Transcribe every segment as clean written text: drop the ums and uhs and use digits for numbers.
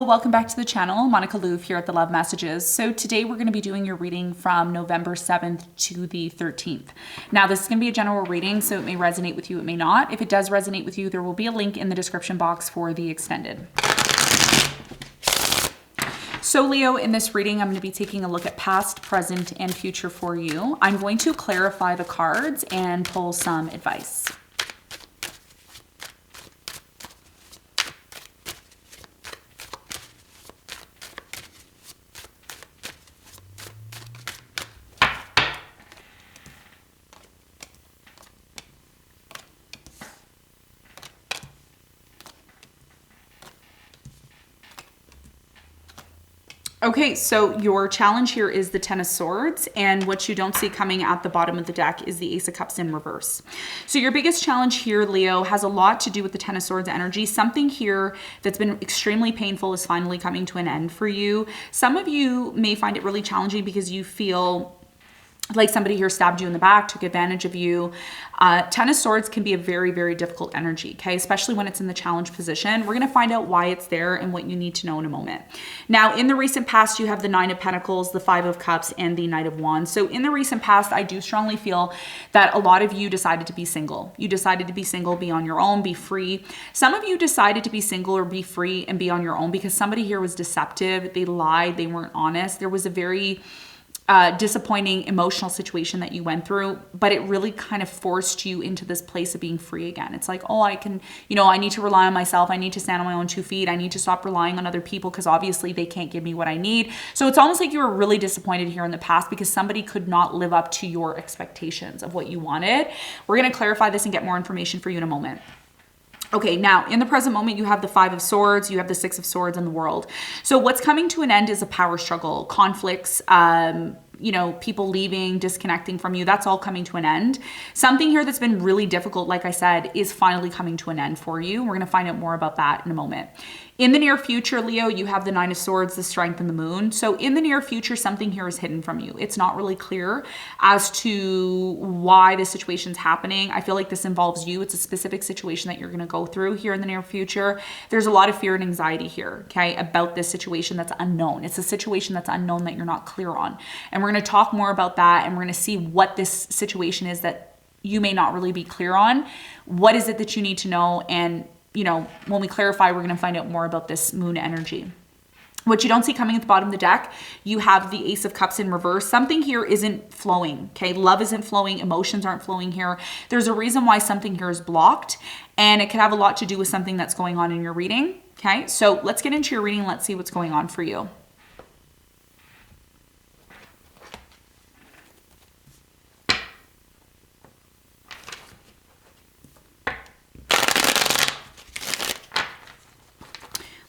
Welcome back to the channel. Monica Louv here at the Love Messages. So today we're going to be doing your reading from November 7th to the 13th. Now this is going to be a general reading, so it may resonate with you, it may not. If it does resonate with you, there will be a link in the description box for the extended. So Leo, in this reading, I'm going to be taking a look at past, present, and future for you. I'm going to clarify the cards and pull some advice. Okay, so your challenge here is the Ten of Swords, and what you don't see coming at the bottom of the deck is the Ace of Cups in reverse. So your biggest challenge here, Leo, has a lot to do with the Ten of Swords energy. Something here that's been extremely painful is finally coming to an end for you. Some of you may find it really challenging because you feel like somebody here stabbed you in the back, took advantage of you. Ten of Swords can be a very, very difficult energy, okay? Especially when it's in the challenge position. We're gonna find out why it's there and what you need to know in a moment. Now, in the recent past, you have the Nine of Pentacles, the Five of Cups, and the Knight of Wands. So in the recent past, I do strongly feel that a lot of you decided to be single. You decided to be single, be on your own, be free. Some of you decided to be single or be free and be on your own because somebody here was deceptive. They lied, they weren't honest. There was a very disappointing emotional situation that you went through, but it really kind of forced you into this place of being free again. It's like, oh, I can, I need to rely on myself. I need to stand on my own 2 feet. I need to stop relying on other people because obviously they can't give me what I need. So it's almost like you were really disappointed here in the past because somebody could not live up to your expectations of what you wanted. We're going to clarify this and get more information for you in a moment. Okay, now in the present moment, you have the Five of Swords, you have the Six of Swords in the world. So what's coming to an end is a power struggle, conflicts, people leaving, disconnecting from you. That's all coming to an end. Something here that's been really difficult, like I said, is finally coming to an end for you. We're going to find out more about that in a moment. In the near future, Leo, you have the Nine of Swords, the Strength, and the Moon. So in the near future, something here is hidden from you. It's not really clear as to why this situation's happening. I feel like this involves you. It's a specific situation that you're going to go through here in the near future. There's a lot of fear and anxiety here, okay, about this situation that's unknown. It's a situation that's unknown that you're not clear on. And we're going to talk more about that, and we're going to see what this situation is that you may not really be clear on. What is it that you need to know? And when we clarify, we're going to find out more about this moon energy. What you don't see coming at the bottom of the deck, you have the Ace of Cups in reverse. Something here isn't flowing, okay? Love isn't flowing. Emotions aren't flowing here. There's a reason why something here is blocked, and it could have a lot to do with something that's going on in your reading, okay? So let's get into your reading. Let's see what's going on for you.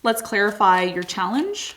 Let's clarify your challenge.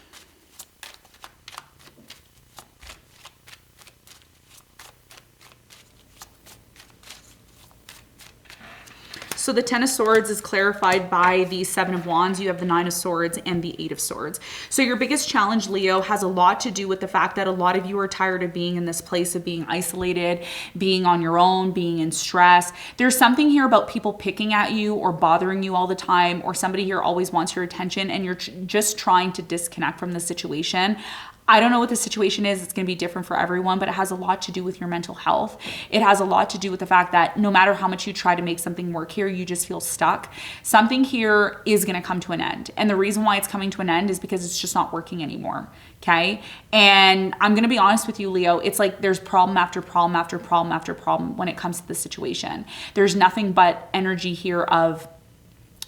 So the Ten of Swords is clarified by the Seven of Wands. You have the Nine of Swords and the Eight of Swords. So your biggest challenge, Leo, has a lot to do with the fact that a lot of you are tired of being in this place of being isolated, being on your own, being in stress. There's something here about people picking at you or bothering you all the time, or somebody here always wants your attention and you're just trying to disconnect from the situation. I don't know what the situation is. It's going to be different for everyone, but it has a lot to do with your mental health. It has a lot to do with the fact that no matter how much you try to make something work here, you just feel stuck. Something here is going to come to an end. And the reason why it's coming to an end is because it's just not working anymore. Okay. And I'm going to be honest with you, Leo. It's like there's problem after problem after problem after problem when it comes to the situation. There's nothing but energy here of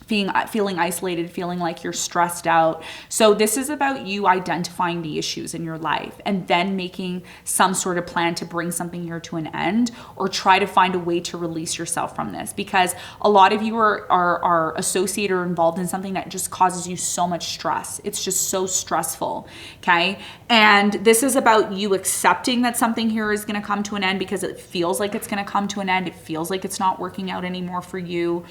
feeling isolated, feeling like you're stressed out. So this is about you identifying the issues in your life and then making some sort of plan to bring something here to an end or try to find a way to release yourself from this, because a lot of you are associated or involved in something that just causes you so much stress. It's just so stressful, okay? And this is about you accepting that something here is going to come to an end because it feels like it's going to come to an end. It feels like it's not working out anymore for you.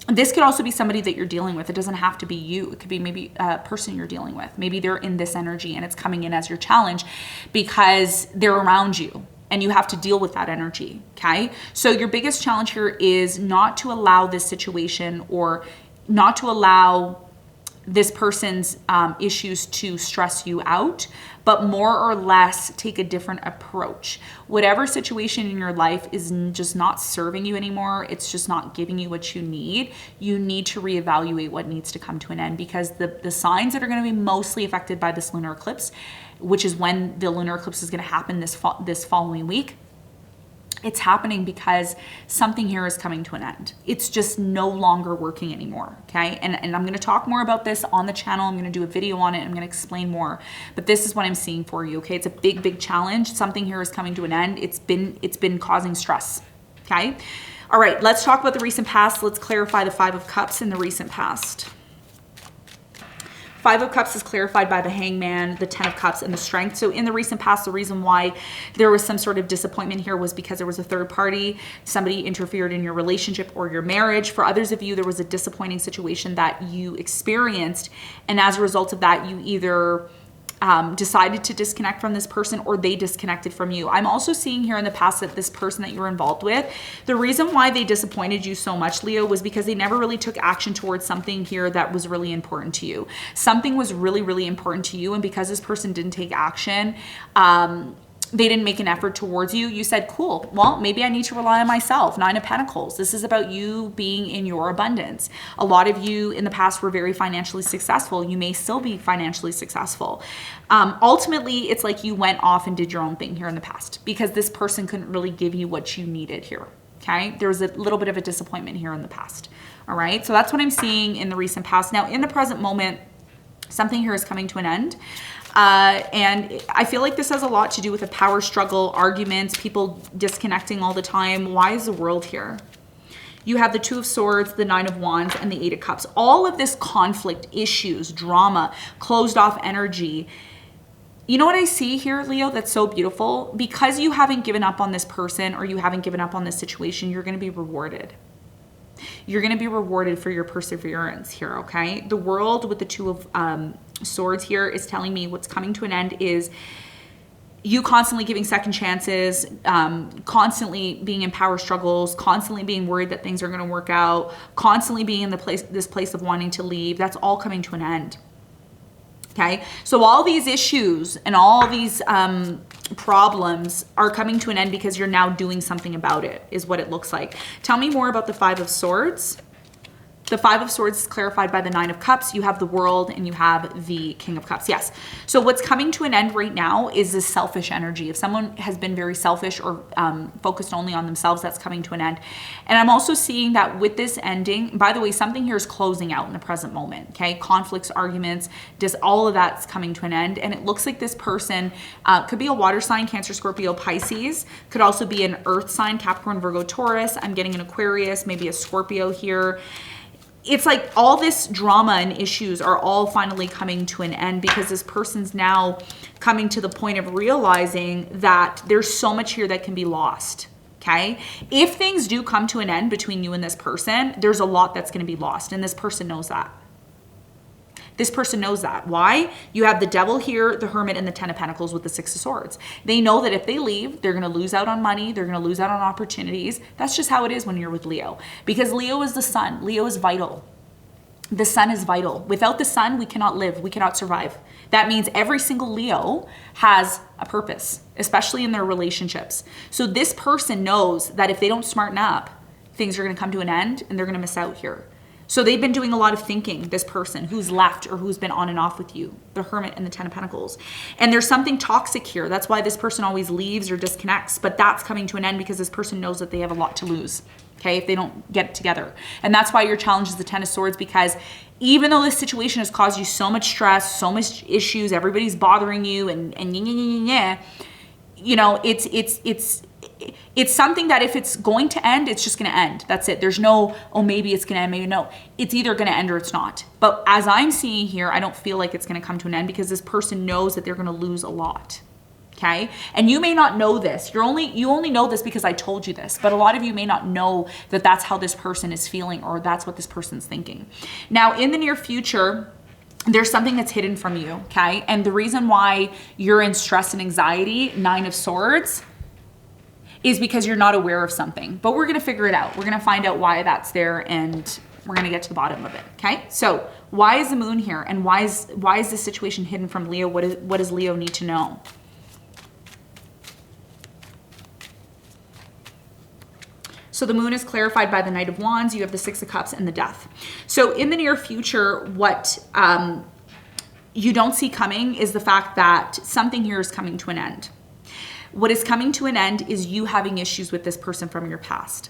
This could also be somebody that you're dealing with. It doesn't have to be you. It could be maybe a person you're dealing with. Maybe they're in this energy and it's coming in as your challenge because they're around you and you have to deal with that energy, okay? So your biggest challenge here is not to allow this situation or not to allow this person's issues to stress you out, but more or less take a different approach. Whatever situation in your life is just not serving you anymore, it's just not giving you what you need to reevaluate what needs to come to an end, because the signs that are going to be mostly affected by this lunar eclipse, which is when the lunar eclipse is going to happen this following week, it's happening because something here is coming to an end. It's just no longer working anymore, okay? And I'm going to talk more about this on the channel. I'm going to do a video on it. I'm going to explain more. But this is what I'm seeing for you, okay? It's a big, big challenge. Something here is coming to an end. It's been causing stress, okay? All right, let's talk about the recent past. Let's clarify the Five of Cups in the recent past. Five of Cups is clarified by the Hangman, the Ten of Cups, and the Strength. So in the recent past, the reason why there was some sort of disappointment here was because there was a third party. Somebody interfered in your relationship or your marriage. For others of you, there was a disappointing situation that you experienced. And as a result of that, you either decided to disconnect from this person or they disconnected from you. I'm also seeing here in the past that this person that you're involved with, the reason why they disappointed you so much, Leo, was because they never really took action towards something here that was really important to you. Something was really, really important to you. And because this person didn't take action, they didn't make an effort towards you. You said, cool, well, maybe I need to rely on myself. Nine of Pentacles. This is about you being in your abundance. A lot of you in the past were very financially successful. You may still be financially successful. Ultimately, it's like you went off and did your own thing here in the past because this person couldn't really give you what you needed here. Okay. There was a little bit of a disappointment here in the past. All right. So that's what I'm seeing in the recent past. Now, in the present moment, something here is coming to an end. And I feel like this has a lot to do with a power struggle, arguments, people disconnecting all the time. Why is the World here? You have the Two of Swords, the Nine of Wands, and the Eight of Cups. All of this conflict, issues, drama, closed off energy. You know what I see here, Leo, that's so beautiful? Because you haven't given up on this person or you haven't given up on this situation, you're going to be rewarded. You're going to be rewarded for your perseverance here, okay? The World with the Two of Swords here is telling me what's coming to an end is you constantly giving second chances, constantly being in power struggles, constantly being worried that things are going to work out, constantly being in this place of wanting to leave. That's all coming to an end. Okay, so all these issues and all these problems are coming to an end because you're now doing something about it, is what it looks like. Tell me more about the Five of Swords. The Five of Swords is clarified by the Nine of Cups. You have the World and you have the King of Cups. Yes. So what's coming to an end right now is this selfish energy. If someone has been very selfish or focused only on themselves, that's coming to an end. And I'm also seeing that with this ending, by the way, something here is closing out in the present moment. Okay. Conflicts, arguments, just all of that's coming to an end. And it looks like this person could be a water sign, Cancer, Scorpio, Pisces. Could also be an earth sign, Capricorn, Virgo, Taurus. I'm getting an Aquarius, maybe a Scorpio here. It's like all this drama and issues are all finally coming to an end because this person's now coming to the point of realizing that there's so much here that can be lost. Okay. If things do come to an end between you and this person, there's a lot that's going to be lost. And this person knows that. This person knows that. Why? You have the Devil here, the Hermit, and the Ten of Pentacles with the Six of Swords. They know that if they leave, they're going to lose out on money. They're going to lose out on opportunities. That's just how it is when you're with Leo. Because Leo is the sun. Leo is vital. The sun is vital. Without the sun, we cannot live. We cannot survive. That means every single Leo has a purpose, especially in their relationships. So this person knows that if they don't smarten up, things are going to come to an end and they're going to miss out here. So they've been doing a lot of thinking, this person who's left or who's been on and off with you, the Hermit and the Ten of Pentacles. And there's something toxic here. That's why this person always leaves or disconnects, but that's coming to an end because this person knows that they have a lot to lose, okay, if they don't get it together. And that's why your challenge is the Ten of Swords, because even though this situation has caused you so much stress, so much issues, everybody's bothering you and you know, it's something that if it's going to end, it's just going to end. That's it. There's no, oh, maybe it's going to end, maybe no. It's either going to end or it's not. But as I'm seeing here, I don't feel like it's going to come to an end because this person knows that they're going to lose a lot. Okay. And you may not know this. You only know this because I told you this, but a lot of you may not know that that's how this person is feeling or that's what this person's thinking. Now, in the near future, there's something that's hidden from you. Okay. And the reason why you're in stress and anxiety, Nine of Swords, is because you're not aware of something, but we're going to figure it out. We're going to find out why that's there and We're going to get to the bottom of it. Okay. So why is the moon here? And why is this situation hidden from Leo? What does Leo need to know? So the moon is clarified by the Knight of Wands. You have the Six of Cups and the Death. So in the near future, what you don't see coming is the fact that something here is coming to an end. What is coming to an end is you having issues with this person from your past.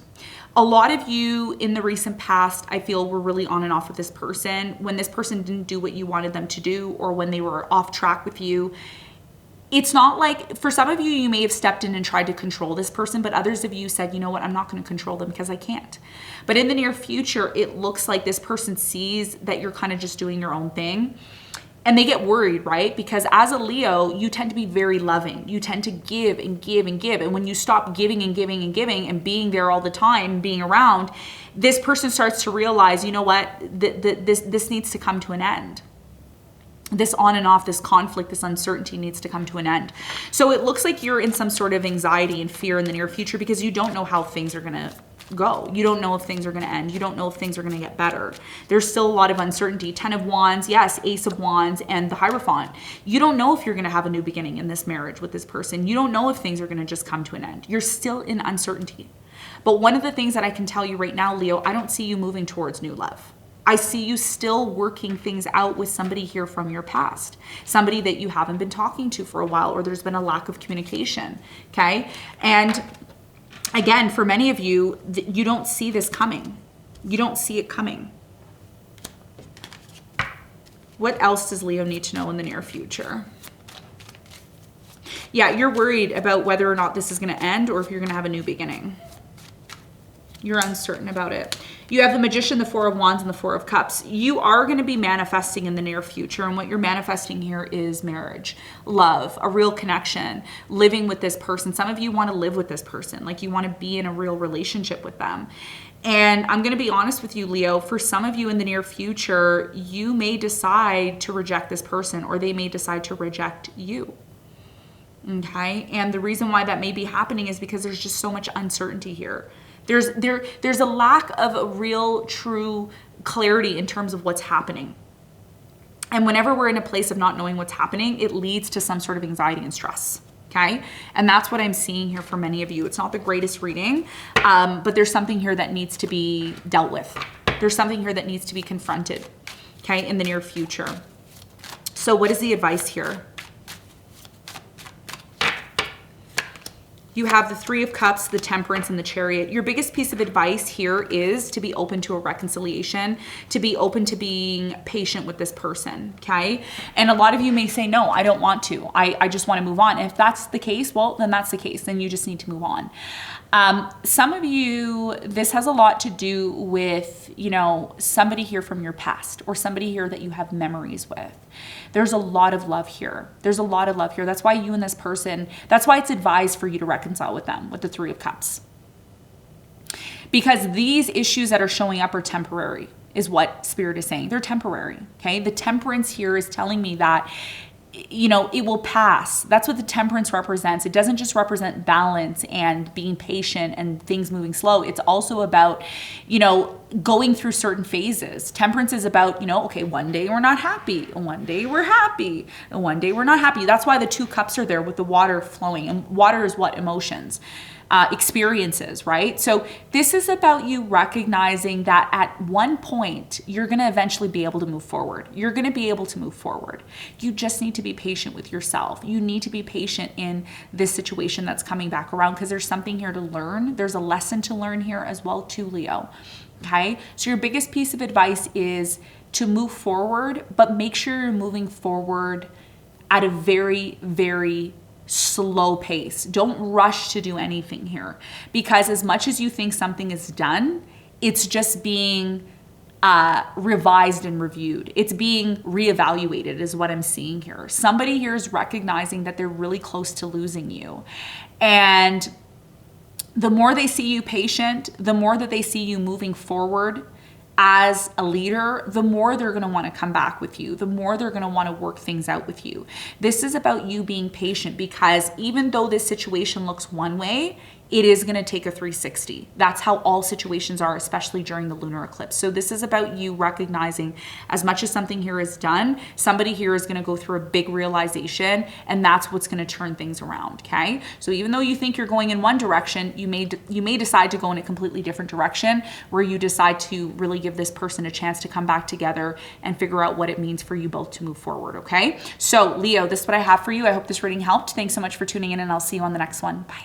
A lot of you in the recent past, I feel, were really on and off with this person. When this person didn't do what you wanted them to do, or when they were off track with you, it's not like, for some of you, you may have stepped in and tried to control this person, but others of you said, you know what, I'm not going to control them because I can't. But in the near future, it looks like this person sees that you're kind of just doing your own thing. And they get worried, right? Because as a Leo, you tend to be very loving. You tend to give and give and give. And when you stop giving and giving and giving and being there all the time, being around, this person starts to realize, you know what, this needs to come to an end. This on and off, this conflict, this uncertainty needs to come to an end. So it looks like you're in some sort of anxiety and fear in the near future because you don't know how things are going to go. You don't know if things are going to end. You don't know if things are going to get better. There's still a lot of uncertainty. 10 of Wands, yes, Ace of Wands, and the Hierophant. You don't know if you're going to have a new beginning in this marriage with this person. You don't know if things are going to just come to an end. You're still in uncertainty. But one of the things that I can tell you right now, Leo, I don't see you moving towards new love. I see you still working things out with somebody here from your past, somebody that you haven't been talking to for a while, or there's been a lack of communication, okay? And again, for many of you, you don't see this coming. You don't see it coming. What else does Leo need to know in the near future? Yeah, you're worried about whether or not this is going to end or if you're going to have a new beginning. You're uncertain about it. You have the Magician, the Four of Wands, and the Four of Cups. You are going to be manifesting in the near future. And what you're manifesting here is marriage, love, a real connection, living with this person. Some of you want to live with this person. Like you want to be in a real relationship with them. And I'm going to be honest with you, Leo, for some of you in the near future, you may decide to reject this person, or they may decide to reject you. Okay. And the reason why that may be happening is because there's just so much uncertainty here. There's a lack of a real true clarity in terms of what's happening. And whenever we're in a place of not knowing what's happening, it leads to some sort of anxiety and stress. Okay. And that's what I'm seeing here for many of you. It's not the greatest reading, but there's something here that needs to be dealt with. There's something here that needs to be confronted, okay, in the near future. So what is the advice here? You have the Three of Cups, the Temperance, and the Chariot. Your biggest piece of advice here is to be open to a reconciliation, to be open to being patient with this person, okay? And a lot of you may say, no, I don't want to. I just want to move on. And if that's the case, well, then that's the case. Then you just need to move on. Some of you, this has a lot to do with, you know, somebody here from your past or somebody here that you have memories with. There's a lot of love here. There's a lot of love here. That's why you and this person, that's why it's advised for you to reconcile with them, with the Three of Cups. Because these issues that are showing up are temporary, is what Spirit is saying. They're temporary, okay? The Temperance here is telling me that, you know, it will pass. That's what the Temperance represents. It doesn't just represent balance and being patient and things moving slow. It's also about, you know, going through certain phases. Temperance is about, you know, okay, one day we're not happy, one day we're happy, and one day we're not happy. That's why the two cups are there with the water flowing. And water is what? Emotions. Experiences, right? So this is about you recognizing that at one point, you're going to eventually be able to move forward. You're going to be able to move forward. You just need to be patient with yourself. You need to be patient in this situation that's coming back around because there's something here to learn. There's a lesson to learn here as well too, Leo. Okay? So your biggest piece of advice is to move forward, but make sure you're moving forward at a very, very slow pace. Don't rush to do anything here because as much as you think something is done, it's just being revised and reviewed. It's being reevaluated is what I'm seeing here. Somebody here is recognizing that they're really close to losing you. And the more they see you patient, the more that they see you moving forward as a leader, the more they're going to want to come back with you, the more they're going to want to work things out with you. This is about you being patient because even though this situation looks one way, it is going to take a 360. That's how all situations are, especially during the lunar eclipse. So this is about you recognizing, as much as something here is done, somebody here is going to go through a big realization, and that's what's going to turn things around. Okay. So even though you think you're going in one direction, you may decide to go in a completely different direction, where you decide to really give this person a chance to come back together and figure out what it means for you both to move forward. Okay. So Leo, this is what I have for you. I hope this reading helped. Thanks so much for tuning in, and I'll see you on the next one. Bye.